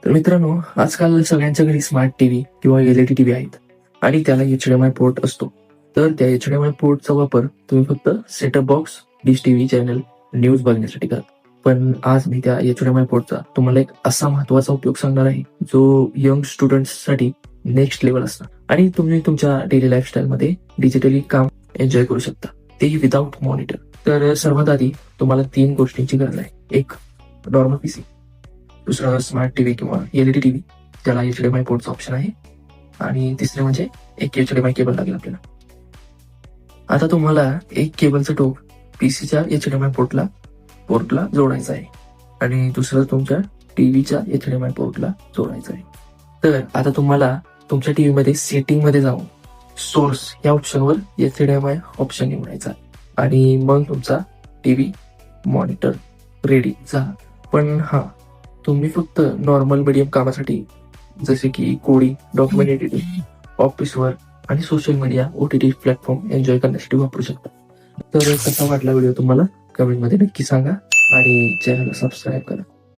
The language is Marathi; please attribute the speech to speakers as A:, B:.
A: तर मित्रांनो, आजकाल सगळ्यांच्या घरी स्मार्ट टीव्ही किंवा एलईडी टीव्ही आहेत आणि त्याला HDMI पोर्ट असतो. तर त्या HDMI पोर्टचा वापर तुम्ही फक्त setup box, dish TV channel, news बघण्यासाठी करता. पण आज मी त्या HDMI पोर्टचा तुम्हाला एक असा महत्वाचा उपयोग सांगणार आहे जो यंग स्टुडंट्ससाठी नेक्स्ट लेवल असणार आणि तुम्ही तुमच्या डेली लाईफस्टाईल मध्ये डिजिटली काम एन्जॉय करू शकता, तेही विदाउट मॉनिटर. तर सर्वात आधी तुम्हाला 3 गोष्टींची गरज आहे. एक नॉर्मल पीसी, दुसरा स्मार्ट टीव्ही किंवा एलईडी टीव्ही, त्याला HDMI पोर्टचा ऑप्शन आहे, आणि तिसरे म्हणजे एक HDMI केबल लागेल आपल्याला. आता तुम्हाला एक केबलचं टोक पीसीच्या HDMI पोर्टला जोडायचं आहे आणि दुसरं तुमच्या टीव्हीच्या HDMI पोर्टला जोडायचं आहे. तर आता तुम्हाला तुमच्या टीव्ही मध्ये सेटिंग मध्ये जाऊन सोर्स या ऑप्शनवर HDMI ऑप्शन निवडायचा आणि मग तुमचा टीव्ही मॉनिटर रेडी झाला. पण तुम्ही फक्त नॉर्मल मीडियम कामासाठी जसे की coding, document editing, office work आणि social media OTT platform enjoy करण्यासाठी वापरू शकता. तर कसा वाटला व्हिडिओ तुम्हाला कमेंटमध्ये नक्की सांगा आणि चॅनलला सबस्क्राईब करा.